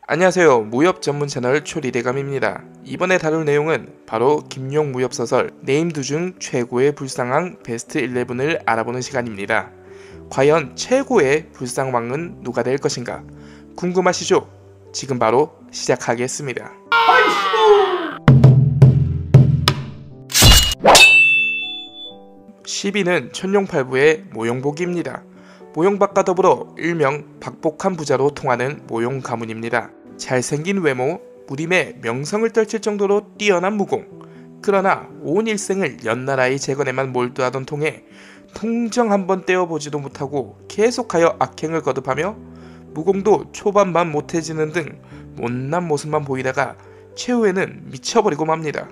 안녕하세요. 무협 전문 채널 초리대감입니다. 이번에 다룰 내용은 바로 김용 무협소설 네임드 중 최고의 불상왕 베스트 11을 알아보는 시간입니다. 과연 최고의 불상왕은 누가 될 것인가? 궁금하시죠? 지금 바로 시작하겠습니다. 10위는 천룡팔부의 모용복입니다. 모용박과 더불어 일명 박복한 부자로 통하는 모용 가문입니다. 잘생긴 외모, 무림의 명성을 떨칠 정도로 뛰어난 무공. 그러나 온 일생을 연나라의 재건에만 몰두하던 통에 통정 한번 떼어보지도 못하고 계속하여 악행을 거듭하며 무공도 초반만 못해지는 등 못난 모습만 보이다가 최후에는 미쳐버리고 맙니다.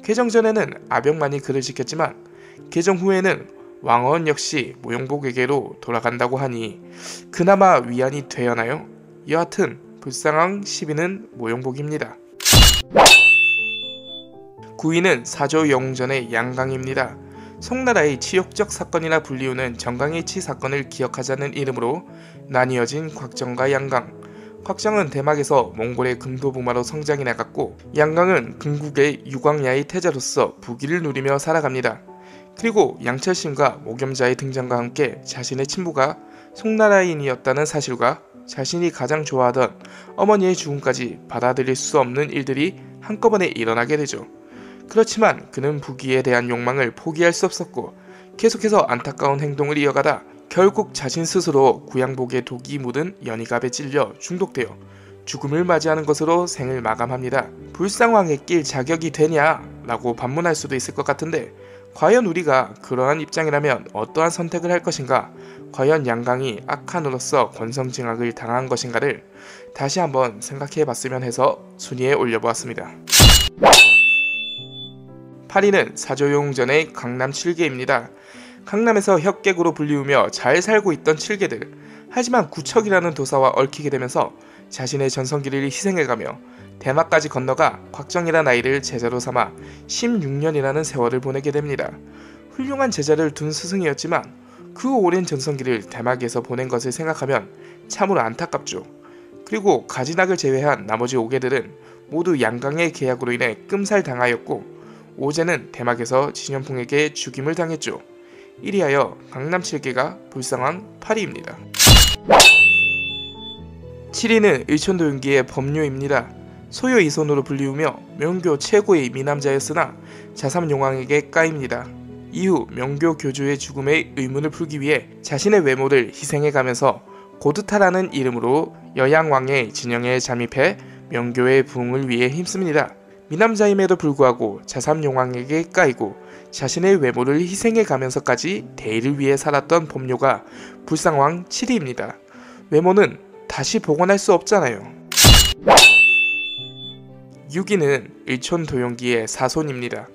개정 전에는 아병만이 그를 지켰지만 개정 후에는 왕언 역시 모용복에게로 돌아간다고 하니 그나마 위안이 되려나요? 여하튼 불상왕 10위는 모용복입니다. 9위는 사조 영웅전의 양강입니다. 송나라의 치욕적 사건이나 불리우는 정강일치 사건을 기억하자는 이름으로 나뉘어진 곽정과 양강. 곽정은 대막에서 몽골의 금도부마로 성장해 나갔고 양강은 금국의 유광야의 태자로서 부귀를 누리며 살아갑니다. 그리고 양철심과 모겸자의 등장과 함께 자신의 친부가 송나라인이었다는 사실과 자신이 가장 좋아하던 어머니의 죽음까지 받아들일 수 없는 일들이 한꺼번에 일어나게 되죠. 그렇지만 그는 부귀에 대한 욕망을 포기할 수 없었고 계속해서 안타까운 행동을 이어가다 결국 자신 스스로 구양복에 독이 묻은 연희갑에 찔려 중독되어 죽음을 맞이하는 것으로 생을 마감합니다. 불상왕에 낄 자격이 되냐? 라고 반문할 수도 있을 것 같은데 과연 우리가 그러한 입장이라면 어떠한 선택을 할 것인가? 과연 양강이 악한으로서 권성징악을 당한 것인가를 다시 한번 생각해 봤으면 해서 순위에 올려보았습니다. 8위는 사조용전의 강남 7개입니다. 강남에서 혁객으로 불리우며 잘 살고 있던 7개들. 하지만 구척이라는 도사와 얽히게 되면서 자신의 전성기를 희생해가며 대막까지 건너가 곽정이라는 아이를 제자로 삼아 16년이라는 세월을 보내게 됩니다. 훌륭한 제자를 둔 스승이었지만 그 오랜 전성기를 대막에서 보낸 것을 생각하면 참으로 안타깝죠. 그리고 가진학을 제외한 나머지 5개들은 모두 양강의 계약으로 인해 끔살당하였고 오제는 대막에서 진연풍에게 죽임을 당했죠. 이리하여 강남 7개가 불상왕 8위입니다. 7위는 일촌도윤기의 법묘입니다. 소요 이손으로 불리우며 명교 최고의 미남자였으나 자삼용왕에게 까입니다. 이후 명교 교주의 죽음의 의문을 풀기 위해 자신의 외모를 희생해가면서 고드타라는 이름으로 여양왕의 진영에 잠입해 명교의 부흥을 위해 힘씁니다. 미남자임에도 불구하고 자삼용왕에게 까이고 자신의 외모를 희생해가면서까지 대의를 위해 살았던 법묘가 불상왕 7위입니다. 외모는 다시 복원할 수 없잖아요. 6위는 일촌도용기의 사손입니다.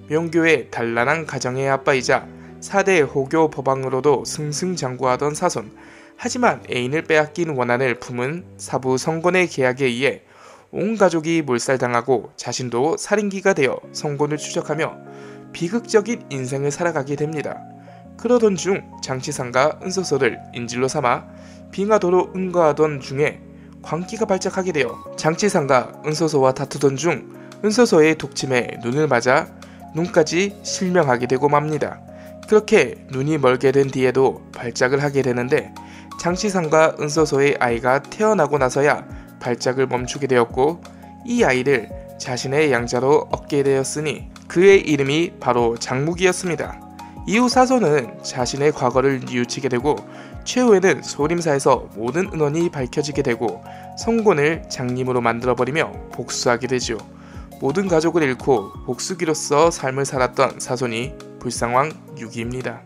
명교의 단란한 가정의 아빠이자 4대 호교 법왕으로도 승승장구하던 사손. 하지만 애인을 빼앗긴 원한을 품은 사부 성곤의 계약에 의해 온 가족이 몰살당하고 자신도 살인귀가 되어 성곤을 추적하며 비극적인 인생을 살아가게 됩니다. 그러던 중 장치상과 은소소를 인질로 삼아 빙하도로 응거하던 중에 광기가 발작하게 되어 장치상과 은소소와 다투던 중 은소소의 독침에 눈을 맞아 눈까지 실명하게 되고 맙니다. 그렇게 눈이 멀게 된 뒤에도 발작을 하게 되는데 장치상과 은소소의 아이가 태어나고 나서야 발작을 멈추게 되었고 이 아이를 자신의 양자로 얻게 되었으니 그의 이름이 바로 장무기였습니다. 이후 사손은 자신의 과거를 뉘우치게 되고 최후에는 소림사에서 모든 은원이 밝혀지게 되고 성곤을 장님으로 만들어버리며 복수하게 되죠. 모든 가족을 잃고 복수기로서 삶을 살았던 사손이 불상왕 6위입니다.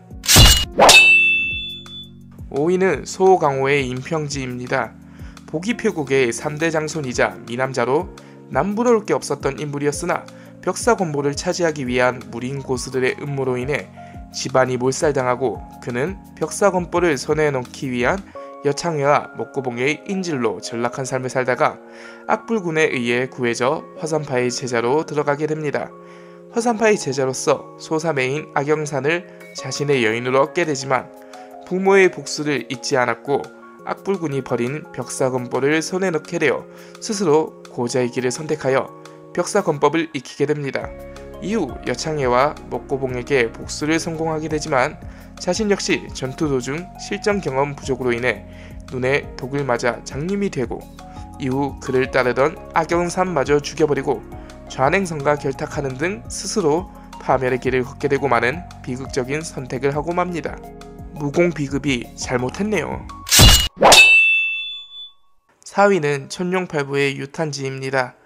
5위는 소강호의 임평지입니다. 보기표국의 3대 장손이자 미남자로 남부러울 게 없었던 인물이었으나 벽사권보를 차지하기 위한 무린 고수들의 음모로 인해 집안이 몰살당하고 그는 벽사권보를 손에 넣기 위한 여창회와 목고봉의 인질로 전락한 삶을 살다가 악불군에 의해 구해져 화산파의 제자로 들어가게 됩니다. 화산파의 제자로서 소사매인 악영산을 자신의 여인으로 얻게 되지만 부모의 복수를 잊지 않았고 악불군이 벌인 벽사건법을 손에 넣게 되어 스스로 고자의 길을 선택하여 벽사건법을 익히게 됩니다. 이후 여창해와 먹고봉에게 복수를 성공하게 되지만 자신 역시 전투 도중 실전 경험 부족으로 인해 눈에 독을 맞아 장님이 되고 이후 그를 따르던 악영삼마저 죽여버리고 좌냉성과 결탁하는 등 스스로 파멸의 길을 걷게 되고 마는 비극적인 선택을 하고 맙니다. 무공비급이 잘못했네요. 4위는 천룡팔부의 유탄지입니다.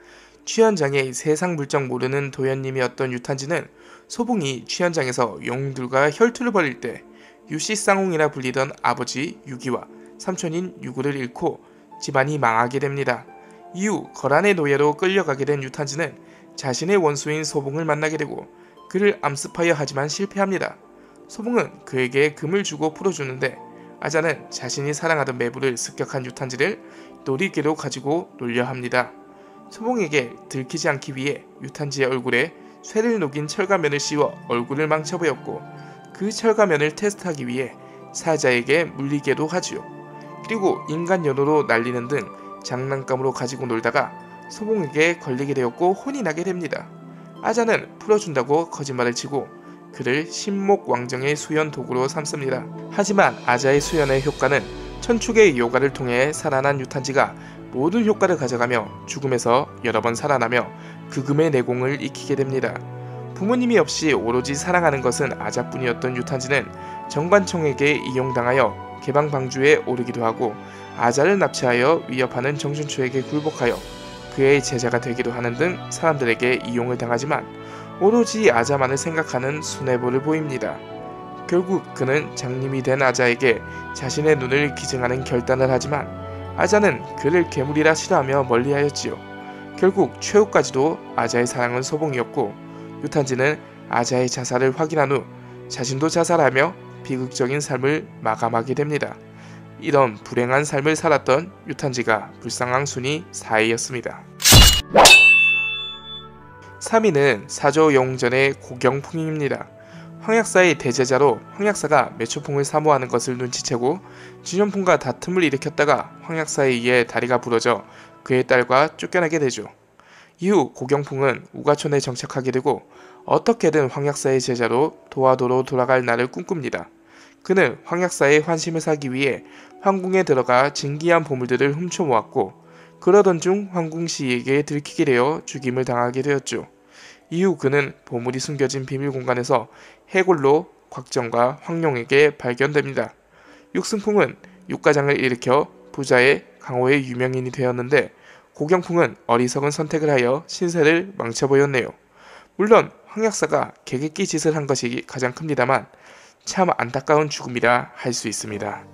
취현장의 세상 물정 모르는 도련님이었던 유탄지는 소봉이 취현장에서 영웅들과 혈투를 벌일 때 유씨쌍홍이라 불리던 아버지 유기와 삼촌인 유구를 잃고 집안이 망하게 됩니다. 이후 거란의 노예로 끌려가게 된 유탄지는 자신의 원수인 소봉을 만나게 되고 그를 암습하여 하지만 실패합니다. 소봉은 그에게 금을 주고 풀어주는데 아자는 자신이 사랑하던 매부를 습격한 유탄지를 놀이개로 가지고 놀려 합니다. 소봉에게 들키지 않기 위해 유탄지의 얼굴에 쇠를 녹인 철가면을 씌워 얼굴을 망쳐보였고 그 철가면을 테스트하기 위해 사자에게 물리게도 하지요. 그리고 인간 연호로 날리는 등 장난감으로 가지고 놀다가 소봉에게 걸리게 되었고 혼이 나게 됩니다. 아자는 풀어준다고 거짓말을 치고 그를 신목왕정의 수연 도구로 삼습니다. 하지만 아자의 수연의 효과는 천축의 요가를 통해 살아난 유탄지가 모든 효과를 가져가며 죽음에서 여러 번 살아나며 극음의 내공을 익히게 됩니다. 부모님이 없이 오로지 사랑하는 것은 아자뿐이었던 유탄지는 정관총에게 이용당하여 개방방주에 오르기도 하고 아자를 납치하여 위협하는 정준초에게 굴복하여 그의 제자가 되기도 하는 등 사람들에게 이용을 당하지만 오로지 아자만을 생각하는 순애보를 보입니다. 결국 그는 장님이 된 아자에게 자신의 눈을 기증하는 결단을 하지만 아자는 그를 괴물이라 싫어하며 멀리하였지요. 결국 최후까지도 아자의 사랑은 소봉이었고 유탄지는 아자의 자살을 확인한 후 자신도 자살하며 비극적인 삶을 마감하게 됩니다. 이런 불행한 삶을 살았던 유탄지가 불쌍한 순위 4위였습니다. 3위는 사조영웅전의 고경풍입니다. 황약사의 대제자로 황약사가 매초풍을 사모하는 것을 눈치채고 진현풍과 다툼을 일으켰다가 황약사에 의해 다리가 부러져 그의 딸과 쫓겨나게 되죠. 이후 고경풍은 우가촌에 정착하게 되고 어떻게든 황약사의 제자로 도화도로 돌아갈 날을 꿈꿉니다. 그는 황약사의 환심을 사기 위해 황궁에 들어가 진귀한 보물들을 훔쳐 모았고 그러던 중 황궁시에게 들키게 되어 죽임을 당하게 되었죠. 이후 그는 보물이 숨겨진 비밀 공간에서 해골로 곽정과 황룡에게 발견됩니다. 육승풍은 육가장을 일으켜 부자의 강호의 유명인이 되었는데 고경풍은 어리석은 선택을 하여 신세를 망쳐보였네요. 물론 황약사가 개객기 짓을 한 것이 가장 큽니다만 참 안타까운 죽음이라 할 수 있습니다.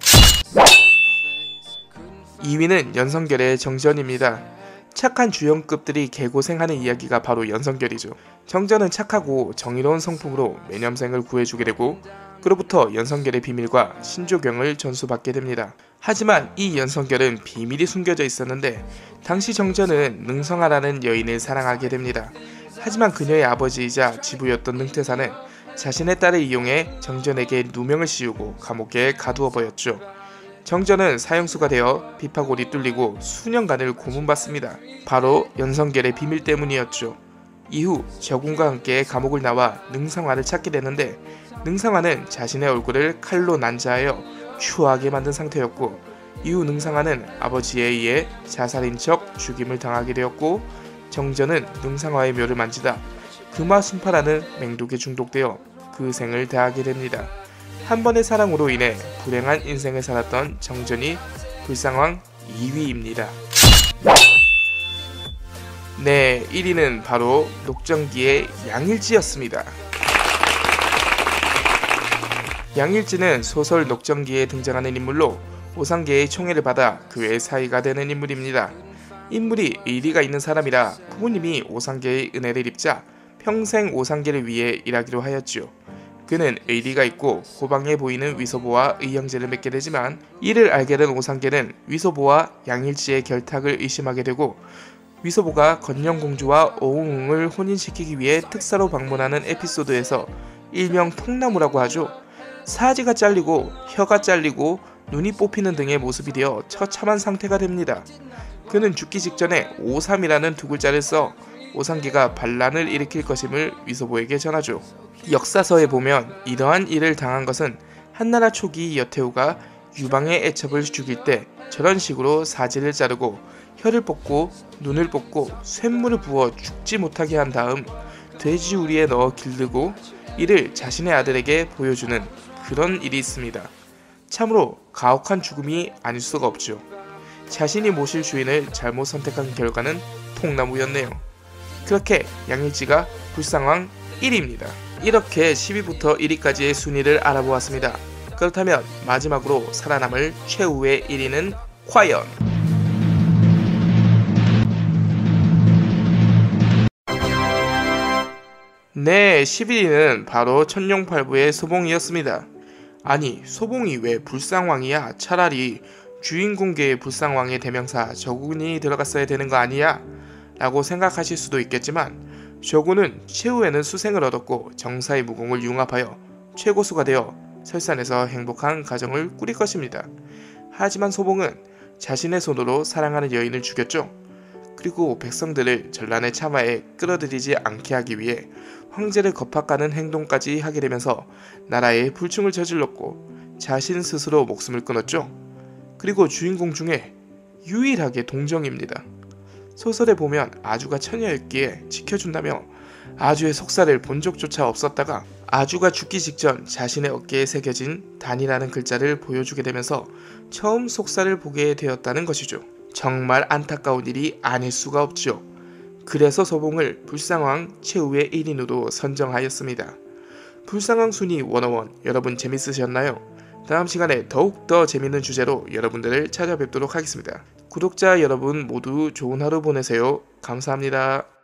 2위는 연성결의 정전입니다. 착한 주연급들이 개고생하는 이야기가 바로 연성결이죠. 정전은 착하고 정의로운 성품으로 매념생을 구해주게 되고 그로부터 연성결의 비밀과 신조경을 전수받게 됩니다. 하지만 이 연성결은 비밀이 숨겨져 있었는데 당시 정전은 능성아라는 여인을 사랑하게 됩니다. 하지만 그녀의 아버지이자 지부였던 능태사는 자신의 딸을 이용해 정전에게 누명을 씌우고 감옥에 가두어 버렸죠. 정전은 사형수가 되어 비파골이 뚫리고 수년간을 고문받습니다. 바로 연성결의 비밀 때문이었죠. 이후 저군과 함께 감옥을 나와 능성아를 찾게 되는데 능성아는 자신의 얼굴을 칼로 난자하여 추하게 만든 상태였고 이후 능성아는 아버지에 의해 자살인 척 죽임을 당하게 되었고 정전은 능성아의 묘를 만지다 금화순파라는 맹독에 중독되어 그 생을 다하게 됩니다. 한 번의 사랑으로 인해 불행한 인생을 살았던 정전이 불상왕 2위입니다. 네, 1위는 바로 녹정기의 양일지였습니다. 양일지는 소설 녹정기에 등장하는 인물로 오상계의 총애를 받아 그의 사위가 되는 인물입니다. 인물이 의리가 있는 사람이라 부모님이 오상계의 은혜를 입자 평생 오상계를 위해 일하기로 하였지요. 그는 의리가 있고 호방해 보이는 위소보와 의형제를 맺게 되지만 이를 알게 된 오상계는 위소보와 양일지의 결탁을 의심하게 되고 위소보가 건영공주와 오웅을 혼인시키기 위해 특사로 방문하는 에피소드에서 일명 통나무라고 하죠. 사지가 잘리고 혀가 잘리고 눈이 뽑히는 등의 모습이 되어 처참한 상태가 됩니다. 그는 죽기 직전에 오삼이라는 두 글자를 써 오상기가 반란을 일으킬 것임을 위소보에게 전하죠. 역사서에 보면 이러한 일을 당한 것은 한나라 초기 여태우가 유방의 애첩을 죽일 때 저런 식으로 사지를 자르고 혀를 뽑고 눈을 뽑고 쇳물을 부어 죽지 못하게 한 다음 돼지 우리에 넣어 길르고 이를 자신의 아들에게 보여주는 그런 일이 있습니다. 참으로 가혹한 죽음이 아닐 수가 없죠. 자신이 모실 주인을 잘못 선택한 결과는 통나무였네요. 그렇게 양일지가 불상왕 1위입니다. 이렇게 10위부터 1위까지의 순위를 알아보았습니다. 그렇다면 마지막으로 살아남을 최후의 1위는 과연? 네, 11위는 바로 천룡팔부의 소봉이었습니다. 아니, 소봉이 왜 불상왕이야? 차라리 주인공계의 불상왕의 대명사 저군이 들어갔어야 되는 거 아니야? 라고 생각하실 수도 있겠지만 저군은 최후에는 수생을 얻었고 정사의 무공을 융합하여 최고수가 되어 설산에서 행복한 가정을 꾸릴 것입니다. 하지만 소봉은 자신의 손으로 사랑하는 여인을 죽였죠. 그리고 백성들을 전란의 참화에 끌어들이지 않게 하기 위해 황제를 겁박하는 행동까지 하게 되면서 나라에 불충을 저질렀고 자신 스스로 목숨을 끊었죠. 그리고 주인공 중에 유일하게 동정입니다. 소설에 보면 아주가 처녀였기에 지켜준다며 아주의 속살을 본 적조차 없었다가 아주가 죽기 직전 자신의 어깨에 새겨진 단이라는 글자를 보여주게 되면서 처음 속살을 보게 되었다는 것이죠. 정말 안타까운 일이 아닐 수가 없죠. 그래서 소봉을 불상왕 최후의 1인으로 선정하였습니다. 불상왕 순위 101 여러분 재밌으셨나요? 다음 시간에 더욱더 재밌는 주제로 여러분들을 찾아뵙도록 하겠습니다. 구독자 여러분 모두 좋은 하루 보내세요. 감사합니다.